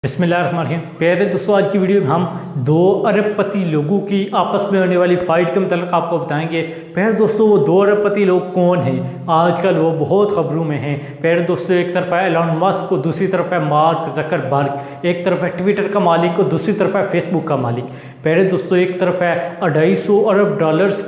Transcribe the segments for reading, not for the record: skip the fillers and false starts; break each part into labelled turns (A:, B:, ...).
A: बिस्मिल्लाहिर्रहमानिर्रहीम। प्यारे दोस्तों, आज की वीडियो में हम 2 अरबपति लोगों की आपस में होने वाली फ़ाइट के मतलब आपको बताएंगे। प्यारे दोस्तों, वो 2 अरबपति लोग कौन हैं? आजकल वो बहुत खबरों में हैं। प्यारे दोस्तों, एक तरफ है एलन मस्क और दूसरी तरफ है मार्क ज़करबर्ग। एक तरफ है ट्विटर का मालिक और दूसरी तरफ है फेसबुक का मालिक। प्यारे दोस्तों, एक तरफ है $250 अरब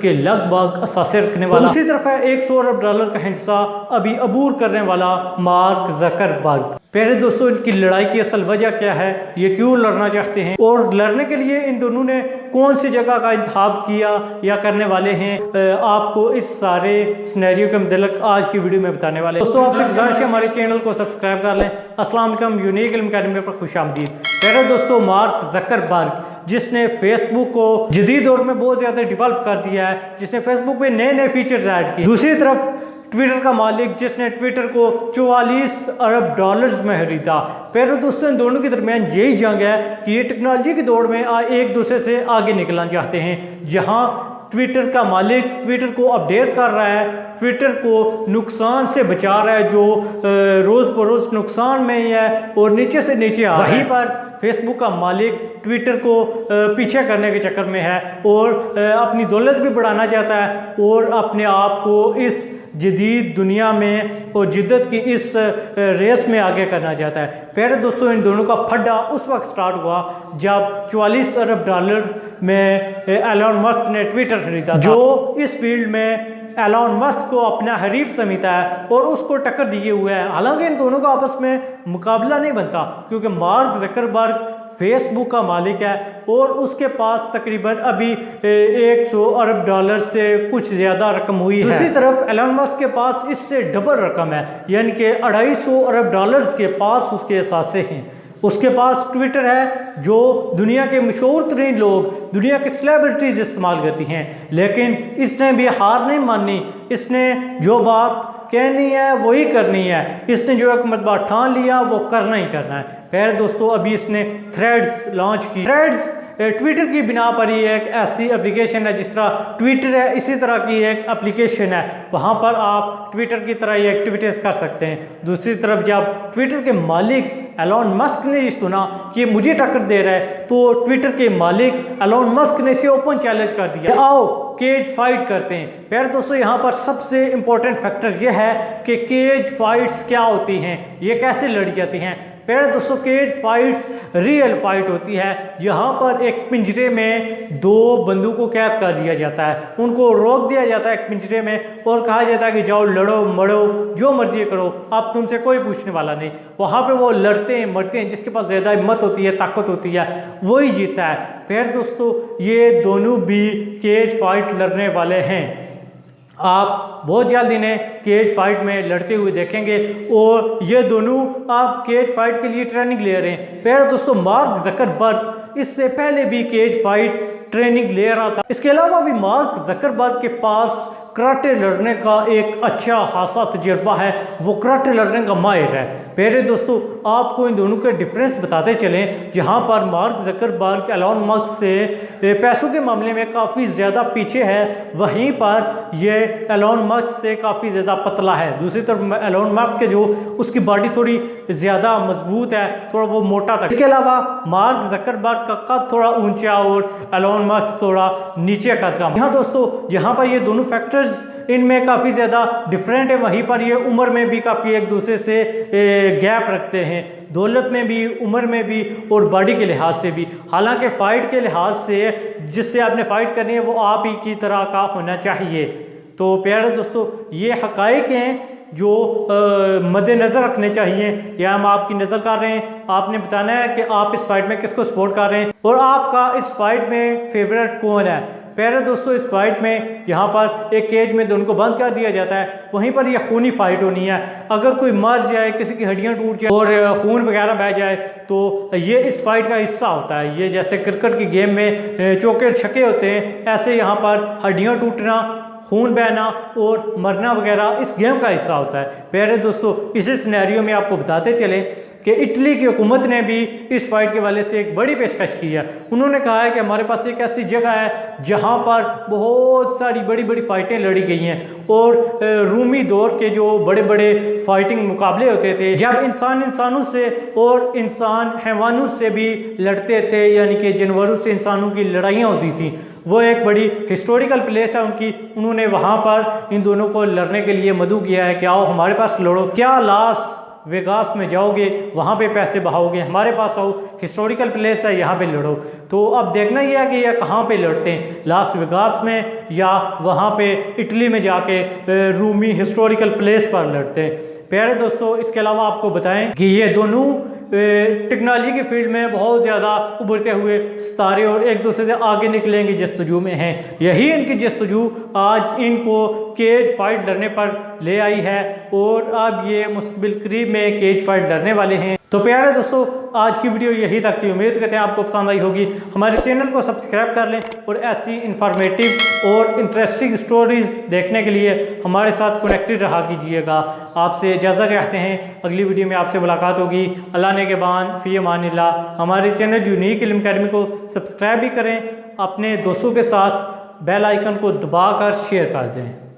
A: के लगभग असासे रखने वाला, दूसरी तरफ है $100 अरब का हिस्सा अभी अबूर करने वाला मार्क ज़करबर्ग। प्यारे दोस्तों, इनकी लड़ाई की असल वजह क्या है, ये क्यों लड़ना चाहते हैं और लड़ने के लिए इन दोनों ने कौन सी जगह का इंतखाब किया या करने वाले हैं, आपको इस सारे सिनेरियो के मतलब आज की वीडियो में बताने वाले हैं। दोस्तों, आपसे गुजारिश है हमारे चैनल को सब्सक्राइब कर लें। अस्सलाम वालेकुम, यूनिक इल्म अकेडमी पर खुशामदीद। प्यारे दोस्तों, मार्क ज़करबर्ग जिसने फेसबुक को जदीद दौर में बहुत ज़्यादा डेवलप कर दिया है, जिसने फेसबुक में नए नए फीचर्स ऐड किए। दूसरी तरफ ट्विटर का मालिक जिसने ट्विटर को $44 अरब में खरीदा। प्यारे दोस्तों, इन दोनों के दरमियान यही जंग है कि ये टेक्नोलॉजी की दौड़ में एक दूसरे से आगे निकलना चाहते हैं। जहां ट्विटर का मालिक ट्विटर को अपडेट कर रहा है, ट्विटर को नुकसान से बचा रहा है जो रोज़ बरोज़ नुकसान में ही है और नीचे से नीचे आ रहा है। वहीं पर फेसबुक का मालिक ट्विटर को पीछे करने के चक्कर में है और अपनी दौलत भी बढ़ाना चाहता है और अपने आप को इस जदीद दुनिया में और जिद्दत की इस रेस में आगे करना चाहता है। प्यारे दोस्तों, इन दोनों का फड्डा उस वक्त स्टार्ट हुआ जब $44 अरब में एलन मस्क ने ट्विटर खरीदा, जो इस फील्ड में एलन मस्क को अपना हरीफ समझता है और उसको टक्कर दिए हुए है। हालांकि इन दोनों का आपस में मुकाबला नहीं बनता क्योंकि मार्क ज़करबर्ग फेसबुक का मालिक है और उसके पास तकरीबन अभी $100 अरब से कुछ ज़्यादा रकम हुई है। दूसरी तरफ एलन मस्क के पास इससे डबल रकम है, यानी कि $250 अरब के पास उसके असासे हैं। उसके पास ट्विटर है जो दुनिया के मशहूर तरीन लोग, दुनिया के सेलिब्रिटीज इस्तेमाल करती हैं, लेकिन इसने भी हार नहीं मानी। इसने जो बात कहनी है वही करनी है। इसने जो एक मरतबा ठान लिया वो करना ही करना है। प्यारे दोस्तों, अभी इसने थ्रेड्स लॉन्च की। थ्रेड्स ट्विटर की बिना पर ही एक ऐसी एप्लीकेशन है, जिस तरह ट्विटर है इसी तरह की एक एप्लीकेशन है। वहाँ पर आप ट्विटर की तरह ही एक्टिविटीज़ कर सकते हैं। दूसरी तरफ जब ट्विटर के मालिक एलन मस्क ने सुना कि मुझे टक्कर दे रहा है, तो ट्विटर के मालिक एलन मस्क ने इसे ओपन चैलेंज कर दिया, आओ केज फाइट करते हैं। प्यारे दोस्तों, यहाँ पर सबसे इंपॉर्टेंट फैक्टर यह है कि केज फाइट्स क्या होती हैं, ये कैसे लड़ी जाती हैं। प्यारे दोस्तों, केज फाइट्स रियल फाइट होती है। यहाँ पर एक पिंजरे में 2 बंदूकों को कैद कर दिया जाता है, उनको रोक दिया जाता है एक पिंजरे में और कहा जाता है कि जाओ लड़ो मरो जो मर्जी करो, अब तुमसे कोई पूछने वाला नहीं। वहाँ पे वो लड़ते हैं मरते हैं, जिसके पास ज़्यादा हिम्मत होती है ताकत होती है वही जीता है। प्यारे दोस्तों, ये दोनों भी केज फाइट लड़ने वाले हैं। आप बहुत जल्द इन्हें केज फाइट में लड़ते हुए देखेंगे और ये दोनों आप केज फाइट के लिए ट्रेनिंग ले रहे हैं। प्यारे दोस्तों, मार्क ज़करबर्ग इससे पहले भी केज फाइट ट्रेनिंग ले रहा था। इसके अलावा भी मार्क ज़करबर्ग के पास कराटे लड़ने का एक अच्छा खासा तजुर्बा है, वो कराटे लड़ने का माहिर है। प्यारे दोस्तों, आपको इन दोनों के डिफरेंस बताते चलें। जहां पर मार्क ज़करबर्ग एलन मस्क से पैसों के मामले में काफ़ी ज़्यादा पीछे है, वहीं पर ये एलन मस्क से काफ़ी ज़्यादा पतला है। दूसरी तरफ एलन मस्क के जो उसकी बॉडी थोड़ी ज़्यादा मजबूत है, थोड़ा वो मोटा था। इसके अलावा मार्क ज़करबर्ग का कद थोड़ा ऊंचा और एलन मस्क थोड़ा नीचे कद का। यहाँ दोस्तों, यहाँ पर ये दोनों फैक्टर्स इनमें काफ़ी ज़्यादा डिफरेंट है। वहीं पर ये उम्र में भी काफ़ी एक दूसरे से गैप रखते हैं, दौलत में भी, उम्र में भी और बॉडी के लिहाज से भी। हालांकि फ़ाइट के लिहाज से जिससे आपने फ़ाइट करनी है वो आप ही की तरह का होना चाहिए। तो प्यारे दोस्तों, ये हक़ाइक़ हैं जो मद्देनज़र रखने चाहिए। या हम आपकी नज़र कर रहे हैं, आपने बताना है कि आप इस फाइट में किसको सपोर्ट कर रहे हैं और आपका इस फाइट में फेवरेट कौन है। प्यारे दोस्तों, इस फाइट में यहाँ पर एक केज में दोनों को बंद कर दिया जाता है, वहीं पर यह खूनी फाइट होनी है। अगर कोई मर जाए, किसी की हड्डियाँ टूट जाए और खून वगैरह बह जाए तो ये इस फाइट का हिस्सा होता है। ये जैसे क्रिकेट की गेम में चौके छक्के होते हैं, ऐसे यहाँ पर हड्डियाँ टूटना, खून बहना और मरना वगैरह इस गेम का हिस्सा होता है। प्यारे दोस्तों, इसी सिनेरियो में आपको बताते चलें कि इटली की हुकूमत ने भी इस फाइट के वाले से एक बड़ी पेशकश की है। उन्होंने कहा है कि हमारे पास एक ऐसी जगह है जहां पर बहुत सारी बड़ी बड़ी फाइटें लड़ी गई हैं और रूमी दौर के जो बड़े बड़े फाइटिंग मुकाबले होते थे, जब इंसान इंसानों से और इंसान हैवानों से भी लड़ते थे, यानी कि जानवरों से इंसानों की लड़ाइयाँ होती थी, वो एक बड़ी हिस्टोरिकल प्लेस है उनकी। उन्होंने वहाँ पर इन दोनों को लड़ने के लिए मदऊ किया है कि आओ हमारे पास लड़ो, क्या लास वेगास में जाओगे वहाँ पे पैसे बहाओगे, हमारे पास आओ, हिस्टोरिकल प्लेस है, यहाँ पे लड़ो। तो अब देखना ही है कि ये कहाँ पे लड़ते हैं, लास वेगास में या वहाँ पे इटली में जाके रूमी हिस्टोरिकल प्लेस पर लड़ते हैं। प्यारे दोस्तों, इसके अलावा आपको बताएं कि ये दोनों टेक्नोलॉजी के फील्ड में बहुत ज़्यादा उभरते हुए सितारे और एक दूसरे से आगे निकलेंगे जस्तजू में हैं। यही इनकी जस्तजू आज इनको केज फाइट लड़ने पर ले आई है और अब ये मुस्तकिल करीब में केज फाइट लड़ने वाले हैं। तो प्यारे दोस्तों, आज की वीडियो यही तक थी। उम्मीद करते हैं आपको पसंद आई होगी। हमारे चैनल को सब्सक्राइब कर लें और ऐसी इंफॉर्मेटिव और इंटरेस्टिंग स्टोरीज देखने के लिए हमारे साथ कनेक्टेड रहा कीजिएगा। आपसे इजाज़त चाहते हैं, अगली वीडियो में आपसे मुलाकात होगी। अल्लाह ने के बान फ़ी अमानिल्लाह। हमारे चैनल यूनिक इल्म अकेडमी को सब्सक्राइब भी करें, अपने दोस्तों के साथ बेल आइकन को दबाकर शेयर कर दें।